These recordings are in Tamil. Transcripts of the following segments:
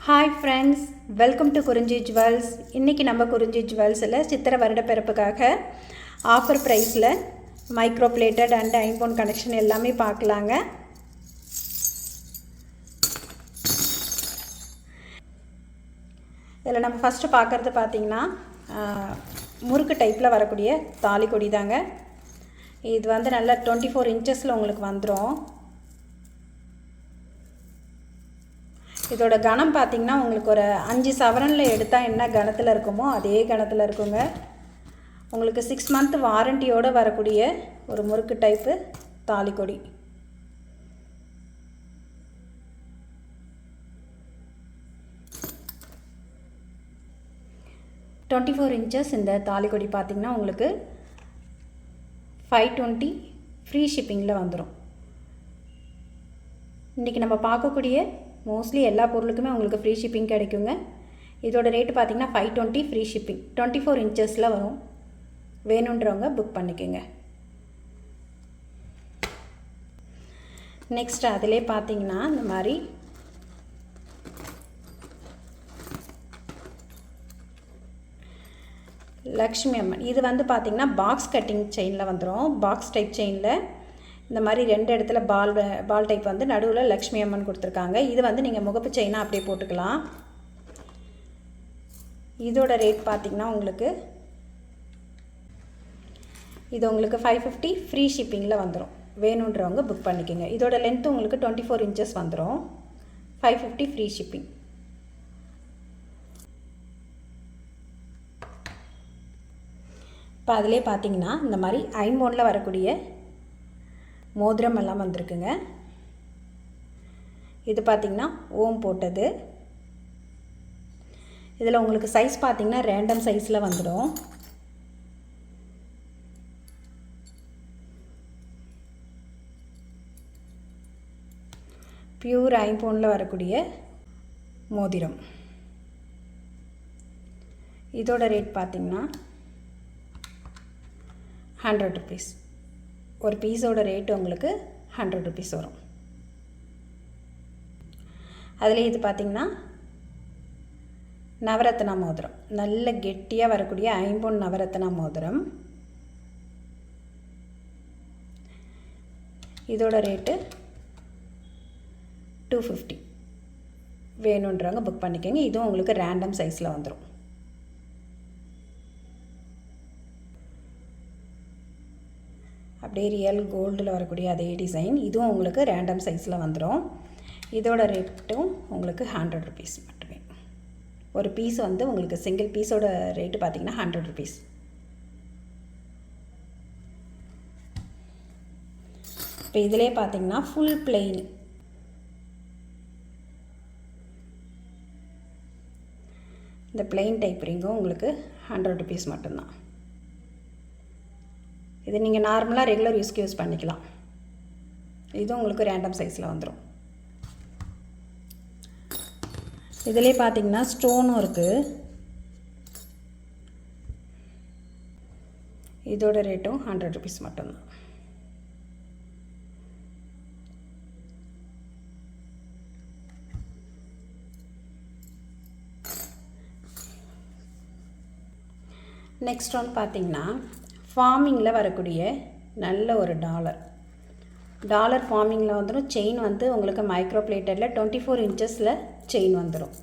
ஹாய் ஃப்ரெண்ட்ஸ், வெல்கம் டு குறிஞ்சி ஜுவல்ஸ். இன்றைக்கி நம்ம குறிஞ்சி ஜுவல்ஸில் சித்திரை வருட பிறப்புக்காக ஆஃபர் ப்ரைஸில் மைக்ரோ பிளேட்டட் அண்ட் ஐம்பொன் கனெக்ஷன் எல்லாமே பார்க்கலாங்க. இதில் நம்ம ஃபஸ்ட்டு பார்க்குறது பார்த்திங்கன்னா முறுக்கு டைப்பில் வரக்கூடிய தாலி கொடி தாங்க. இது வந்து நல்லா 24 இன்ச்சஸில் உங்களுக்கு வந்துடும். இதோட கனம் பார்த்திங்கன்னா உங்களுக்கு ஒரு 5 சவரனில் எடுத்தால் என்ன கணத்தில் இருக்குமோ அதே கணத்தில் இருக்குங்க. உங்களுக்கு 6 மந்த் வாரண்டியோடு வரக்கூடிய ஒரு முறுக்கு டைப்பு தாலிக்கொடி. $24 இன்ச்சஸ் இந்த தாலிக்கொடி பார்த்திங்கன்னா உங்களுக்கு $520 ஃப்ரீ ஷிப்பிங்கில் வந்துடும். இன்றைக்கி நம்ம பார்க்கக்கூடிய மோஸ்ட்லி எல்லா பொருளுக்குமே உங்களுக்கு ஃப்ரீ ஷிப்பிங் கிடைக்குங்க. இதோட ரேட்டு பார்த்திங்கன்னா $520 ஃப்ரீ ஷிப்பிங். 24 இன்ச்சஸில் வரும். வேணுன்றவங்க புக் பண்ணிக்கோங்க. நெக்ஸ்ட் அதிலே பார்த்திங்கன்னா இந்த மாதிரி லக்ஷ்மி அம்மன். இது வந்து பார்த்திங்கன்னா பாக்ஸ் கட்டிங் செயினில் வந்துடும். பாக்ஸ் டைப் செயினில் இந்த மாதிரி 2 இடத்துல பால் டைப் வந்து நடுவில் லக்ஷ்மி அம்மன் கொடுத்துருக்காங்க. இது வந்து நீங்கள் முகப்பு செயினாக அப்படியே போட்டுக்கலாம். இதோட ரேட் பார்த்திங்கன்னா உங்களுக்கு இது உங்களுக்கு $550 ஃப்ரீ ஷிப்பிங்கில் வந்துடும். வேணுன்றவங்க புக் பண்ணிக்கோங்க. இதோட லென்த்து உங்களுக்கு 24 இன்ச்சஸ் வந்துடும். $550 ஃப்ரீ ஷிப்பிங். இப்போ அதிலே பார்த்திங்கன்னா இந்த மாதிரி ஐம்பொனில் வரக்கூடிய மோதிரம் எல்லாம் வந்திருக்குங்க. இது பார்த்திங்கன்னா ஓம் போட்டது. இதில் உங்களுக்கு சைஸ் பார்த்திங்கன்னா ரேண்டம் சைஸில் வந்துடும். பியூர் ஐம்பொனில் வரக்கூடிய மோதிரம். இதோட ரேட் பார்த்திங்கன்னா $100. ஒரு பீஸோட ரேட்டு உங்களுக்கு $100 வரும். அதில் இது பார்த்திங்கன்னா நவரத்னா மோதிரம். நல்ல கெட்டியாக வரக்கூடிய ஐம்பொன் நவரத்னா மோதிரம். இதோட ரேட்டு $250. வேணுன்றவங்க புக் பண்ணிக்கோங்க. இதுவும் உங்களுக்கு ரேண்டம் சைஸில் வந்துடும். அப்படியே ரியல் கோல்டில் வரக்கூடிய அதே டிசைன். இதுவும் உங்களுக்கு ரேண்டம் சைஸில் வந்துடும். இதோட ரேட்டும் உங்களுக்கு $100 மட்டுமே. ஒரு பீஸ் வந்து உங்களுக்கு சிங்கிள் பீஸோட ரேட்டு பார்த்திங்கன்னா $100. இப்போ இதிலே பார்த்திங்கன்னா ஃபுல் பிளெயின். இந்த பிளெயின் டைப் ரிங்கும் உங்களுக்கு $100 மட்டும்தான். இது நீங்கள் நார்மலாக ரெகுலர் யூஸ்க்கு யூஸ் பண்ணிக்கலாம். இதுவும் உங்களுக்கு ரேண்டம் சைஸில் வந்துடும். இதிலே பார்த்திங்கன்னா ஸ்டோனும் இருக்குது. இதோட ரேட்டும் $100 மட்டும்தான். நெக்ஸ்ட் ஒன் பார்த்திங்கன்னா ஃபார்மிங்கில் வரக்கூடிய நல்ல ஒரு டாலர் ஃபார்மிங்கில் வந்துடும். செயின் வந்து உங்களுக்கு மைக்ரோ பிளேட்டடில் 24 இன்ச்சஸில் செயின் வந்துடும்.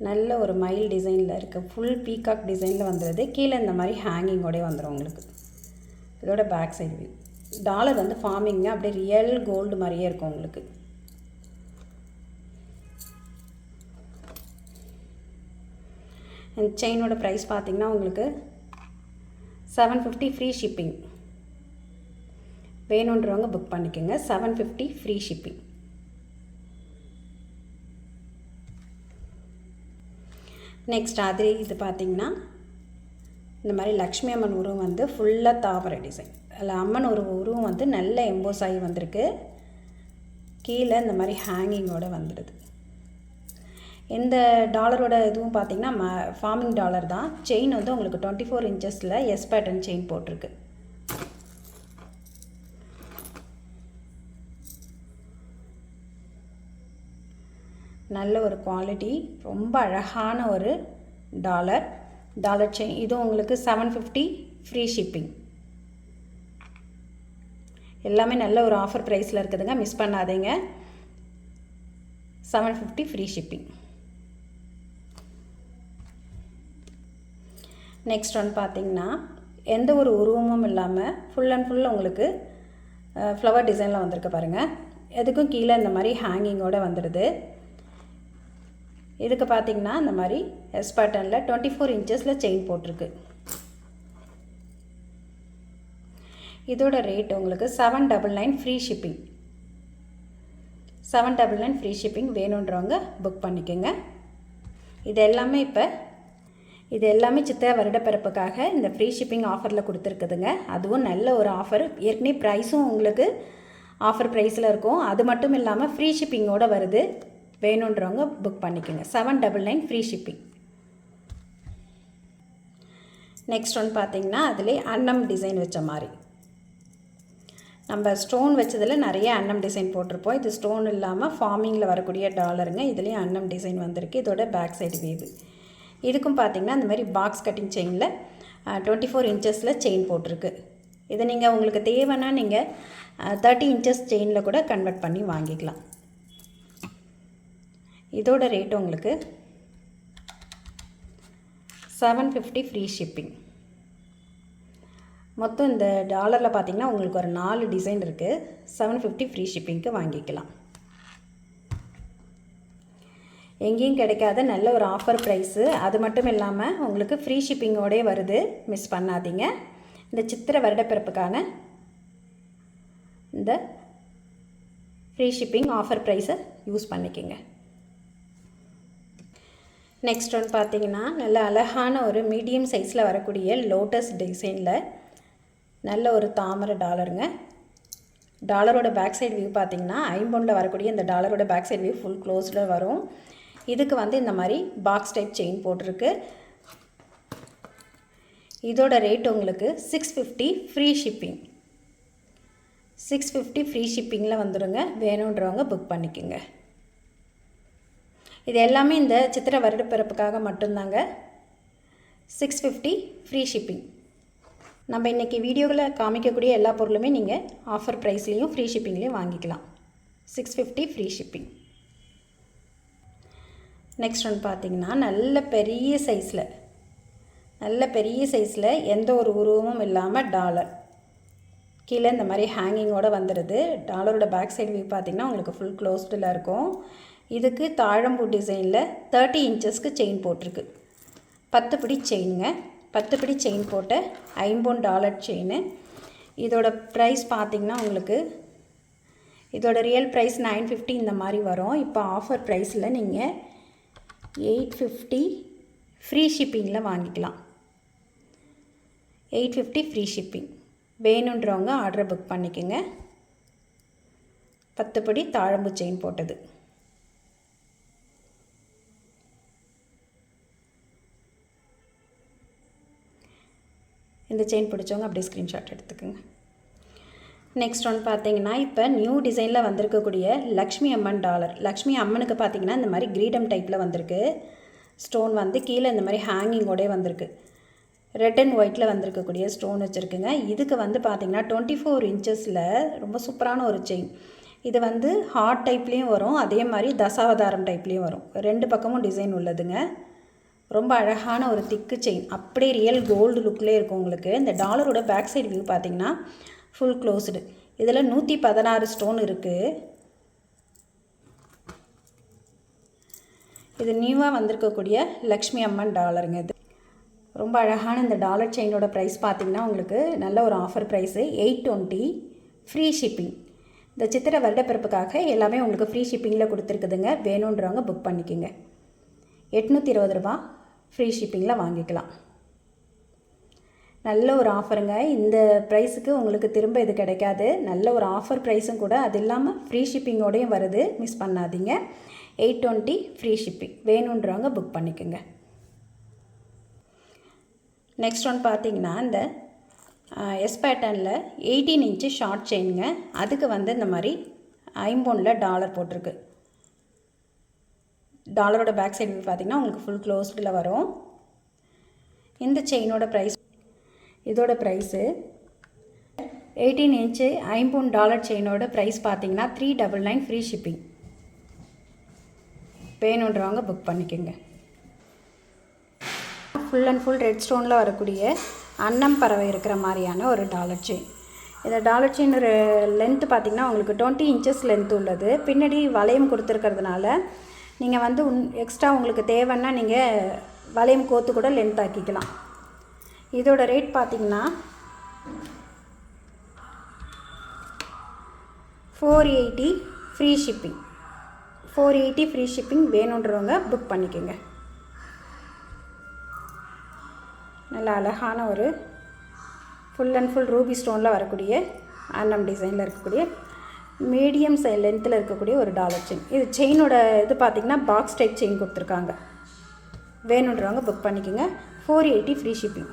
நல்ல ஒரு மயில் டிசைனில் இருக்குது. ஃபுல் பீகாக் டிசைனில் வந்துடுது. கீழே இந்த மாதிரி ஹேங்கிங்கோடய வந்துடும் உங்களுக்கு. இதோட பேக் சைடு வியூ. டாலர் வந்து ஃபார்மிங்க அப்படியே ரியல் கோல்டு மாதிரியே இருக்கும் உங்களுக்கு. இந்த செயினோட ப்ரைஸ் பார்த்திங்கன்னா உங்களுக்கு $750 ஃப்ரீ ஷிப்பிங். வேணுன்றவங்க புக் பண்ணிக்கோங்க. $750 ஃப்ரீ ஷிப்பிங். நெக்ஸ்ட் அது இது பார்த்திங்கன்னா இந்த மாதிரி லக்ஷ்மி அம்மன் உருவம் வந்து ஃபுல்லாக தாமரை டிசைன். அதில் அம்மன் உருவம் வந்து நல்ல எம்போஸ் ஆகி வந்திருக்கு. கீழே இந்த மாதிரி ஹேங்கிங்கோடு வந்துடுது. இந்த டாலரோட இதுவும் பார்த்திங்கன்னா ஃபார்மிங் டாலர் தான். செயின் வந்து உங்களுக்கு 24 இன்ச்சஸில் எஸ் பேட்டர்ன் செயின் போட்டிருக்கு. நல்ல ஒரு குவாலிட்டி, ரொம்ப அழகான ஒரு டாலர் செயின். இது உங்களுக்கு 750 ஃப்ரீ ஷிப்பிங். எல்லாமே நல்ல ஒரு ஆஃபர் ப்ரைஸில் இருக்குதுங்க, மிஸ் பண்ணாதீங்க. 750 ஃப்ரீ ஷிப்பிங். நெக்ஸ்ட் ஒன் பார்த்திங்கன்னா எந்த ஒரு உருவமும் இல்லாமல் ஃபுல் அண்ட் ஃபுல் உங்களுக்கு ஃப்ளவர் டிசைனில் வந்திருக்கு பாருங்கள். எதுக்கும் கீழே இந்த மாதிரி ஹேங்கிங்கோடு வந்துடுது. இதுக்கு பார்த்திங்கன்னா இந்த மாதிரி எஸ் பேட்டர்னில் 24 இன்ச்சஸில் செயின் போட்டிருக்கு. இதோட ரேட் உங்களுக்கு 799 ஃப்ரீ ஷிப்பிங். 799 free shipping. வேணுன்றவங்க புக் பண்ணிக்கோங்க. இது எல்லாமே சித்திரை வருடப்பிறப்புக்காக இந்த ஃப்ரீ ஷிப்பிங் ஆஃபரில் கொடுத்துருக்குதுங்க. அதுவும் நல்ல ஒரு ஆஃபர். ஏற்கனவே ப்ரைஸும் உங்களுக்கு ஆஃபர் ப்ரைஸில் இருக்கும். அது மட்டும் இல்லாமல் ஃப்ரீ ஷிப்பிங்கோடு வருது. வேணுன்றவங்க புக் பண்ணிக்கோங்க. 799 ஃப்ரீ ஷிப்பிங். நெக்ஸ்ட் ஒன் பார்த்திங்கன்னா அதிலே அன்னம் டிசைன் வச்ச மாதிரி. நம்ம ஸ்டோன் வச்சதில் நிறைய அன்னம் டிசைன் போட்டிருப்போம். இது ஸ்டோன் இல்லாமல் ஃபார்மிங்கில் வரக்கூடிய டாலருங்க. இதுலேயும் அன்னம் டிசைன் வந்திருக்கு. இதோட பேக் சைடு வேவு. இதுக்கும் பார்த்திங்கன்னா இந்த மாதிரி பாக்ஸ் கட்டிங் செயினில் 24 இன்ச்சஸில் செயின் போட்டிருக்கு. இதை நீங்கள் உங்களுக்கு தேவைன்னா நீங்கள் 30 இன்ச்சஸ் செயினில் கூட கன்வெர்ட் பண்ணி வாங்கிக்கலாம். இதோட ரேட்டு உங்களுக்கு 750 ஃப்ரீ ஷிப்பிங். மொத்தம் இந்த டாலரில் பார்த்திங்கன்னா உங்களுக்கு ஒரு 4 டிசைன் இருக்குது. 750 ஃப்ரீ ஷிப்பிங்க்கு வாங்கிக்கலாம். எங்கேயும் கிடைக்காத நல்ல ஒரு ஆஃபர் ப்ரைஸு. அது மட்டும் இல்லாமல் உங்களுக்கு ஃப்ரீ ஷிப்பிங்கோடே வருது, மிஸ் பண்ணாதீங்க. இந்த சித்திரை வருடப்பிறப்புக்கான இந்த ஃப்ரீ ஷிப்பிங் ஆஃபர் ப்ரைஸை யூஸ் பண்ணிக்கோங்க. நெக்ஸ்ட் ஒன் பார்த்திங்கன்னா நல்ல அழகான ஒரு மீடியம் சைஸில் வரக்கூடிய லோட்டஸ் டிசைனில் நல்ல ஒரு தாமரை டாலருங்க. டாலரோட பேக் சைடு வியூ பார்த்திங்கன்னா ஐம்பொனில் வரக்கூடிய இந்த டாலரோட பேக் சைடு வியூ ஃபுல் க்ளோஸில் வரும். இதுக்கு வந்து இந்த மாதிரி பாக்ஸ் டைப் செயின் போட்டிருக்கு. இதோட ரேட் உங்களுக்கு 650 ஃப்ரீ ஷிப்பிங். 650 ஃப்ரீ ஷிப்பிங்கில் வந்துடுங்க. வேணுன்றவங்க புக் பண்ணிக்கோங்க. இது எல்லாமே இந்த சித்திரை வருடப்பிறப்புக்காக மட்டும்தாங்க. 650 ஃப்ரீ ஷிப்பிங். நம்ம இன்றைக்கி வீடியோவில் காமிக்கக்கூடிய எல்லா பொருளுமே நீங்கள் ஆஃபர் ப்ரைஸ்லேயும் ஃப்ரீ ஷிப்பிங்லேயும் வாங்கிக்கலாம். 650 ஃப்ரீ ஷிப்பிங். நெக்ஸ்ட் ஒன்று பார்த்திங்கன்னா நல்ல பெரிய சைஸில் எந்த ஒரு உருவமும் இல்லாமல் டாலர் கீழே இந்த மாதிரி ஹேங்கிங்கோடு வந்துடுது. டாலரோட பேக் சைடு வியூ பார்த்திங்கன்னா உங்களுக்கு ஃபுல் க்ளோஸ்டில் இருக்கும். இதுக்கு தாழம்பூ டிசைனில் 30 இன்ச்சஸ்க்கு செயின் போட்டிருக்கு. 10 பிடி செயினுங்க. 10 பிடி செயின் போட்ட ஐம்பொன் டாலர் செயின். இதோட ப்ரைஸ் பார்த்திங்கன்னா உங்களுக்கு இதோட ரியல் ப்ரைஸ் 950 இந்த மாதிரி வரும். இப்போ ஆஃபர் ப்ரைஸில் நீங்கள் 850 ஃப்ரீ ஷிப்பிங்கில் வாங்கிக்கலாம். 850 ஃப்ரீ ஷிப்பிங். வேணுன்றவங்க ஆர்டரை புக் பண்ணிக்கோங்க. 10 படி தாழம்பு செயின் போட்டது. இந்த செயின் பிடிச்சவங்க அப்படியே ஸ்க்ரீன்ஷாட் எடுத்துக்கோங்க. நெக்ஸ்ட் ஒன் பார்த்திங்கன்னா இப்போ நியூ டிசைனில் வந்திருக்கக்கூடிய லக்ஷ்மி அம்மன் டாலர். லக்ஷ்மி அம்மனுக்கு பார்த்திங்கன்னா இந்த மாதிரி கிரீடம் டைப்பில் வந்திருக்கு. ஸ்டோன் வந்து கீழே இந்த மாதிரி ஹேங்கிங்கோடே வந்திருக்கு. ரெட் அண்ட் ஒயிட்டில் வந்திருக்கக்கூடிய ஸ்டோன் வச்சுருக்குங்க. இதுக்கு வந்து பார்த்திங்கன்னா 24 இன்ச்சஸில் ரொம்ப சூப்பரான ஒரு செயின். இது வந்து ஹார்ட் டைப்லேயும் வரும், அதே மாதிரி தசாவதாரம் டைப்லேயும் வரும். 2 பக்கமும் டிசைன் உள்ளதுங்க. ரொம்ப அழகான ஒரு திக்கு செயின். அப்படியே ரியல் கோல்டு லுக்லேயே இருக்கும் உங்களுக்கு. இந்த டாலரோட பேக் சைடு வியூ பார்த்திங்கன்னா ஃபுல் க்ளோஸ்டு. இதில் 116 ஸ்டோன் இருக்குது. இது நியூவாக வந்திருக்கக்கூடிய லக்ஷ்மி அம்மன் டாலருங்க. இது ரொம்ப அழகான இந்த டாலர் செயினோட ப்ரைஸ் பார்த்திங்கன்னா உங்களுக்கு நல்ல ஒரு ஆஃபர் ப்ரைஸு 820 ஃப்ரீ ஷிப்பிங். இந்த சித்திரை வருடப்பிறப்புக்காக எல்லாமே உங்களுக்கு ஃப்ரீ ஷிப்பிங்கில் கொடுத்துருக்குதுங்க. வேணுன்றவங்க புக் பண்ணிக்கோங்க. 820 ரூபா ஃப்ரீ ஷிப்பிங்கில் வாங்கிக்கலாம். நல்ல ஒரு ஆஃபருங்க. இந்த ப்ரைஸுக்கு உங்களுக்கு திரும்ப இது கிடைக்காது. நல்ல ஒரு ஆஃபர் ப்ரைஸும் கூட. அது இல்லாமல் ஃப்ரீ ஷிப்பிங்கோடையும் வருது, மிஸ் பண்ணாதீங்க. 820 ஃப்ரீ ஷிப்பிங். வேணுன்றவங்க புக் பண்ணிக்கோங்க. நெக்ஸ்ட் ஒன் பார்த்திங்கன்னா இந்த எஸ் பேட்டர்னில் 18 இன்ச்சு ஷார்ட் செயினுங்க. அதுக்கு வந்து இந்த மாதிரி ஐம்பொனில் டாலர் போட்டிருக்கு. டாலரோட பேக் சைடு பார்த்திங்கன்னா உங்களுக்கு ஃபுல் க்ளோஸ்டில் வரும். இந்த செயினோட ப்ரைஸ், இதோட ப்ரைஸு 18 இன்ச்சு $50 செயினோட ப்ரைஸ் பார்த்திங்கன்னா $399 ஃப்ரீ ஷிப்பிங். வேணுன்றவங்க புக் பண்ணிக்கோங்க. ஃபுல் அண்ட் ஃபுல் ரெட் ஸ்டோனில் வரக்கூடிய அன்னம் பறவை இருக்கிற மாதிரியான ஒரு டாலர் செயின். இந்த டாலர் செயின் ஒரு லென்த்து பார்த்திங்கன்னா உங்களுக்கு 20 இன்ச்சஸ் லென்த் உள்ளது. பின்னாடி வளையம் கொடுத்துருக்கிறதுனால நீங்கள் வந்து எக்ஸ்ட்ரா உங்களுக்கு தேவைன்னா நீங்கள் வளையம் கோத்து கூட லென்த் ஆக்கிக்கலாம். இதோட ரேட் பார்த்திங்கன்னா $480 ஃப்ரீ ஷிப்பிங். $480 free shipping. வேணுன்றவங்க புக் பண்ணிக்கோங்க. நல்லா அழகான ஒரு ஃபுல் அண்ட் ஃபுல் ரூபி ஸ்டோனில் வரக்கூடிய அன்னம் டிசைனில் இருக்கக்கூடிய மீடியம் லென்த்தில் இருக்கக்கூடிய ஒரு டாலர் செயின். இது செயினோட இது பார்த்திங்கன்னா பாக்ஸ் டைப் செயின் கொடுத்துருக்காங்க. வேணுன்றவங்க புக் பண்ணிக்கோங்க. $480 ஃப்ரீ ஷிப்பிங்.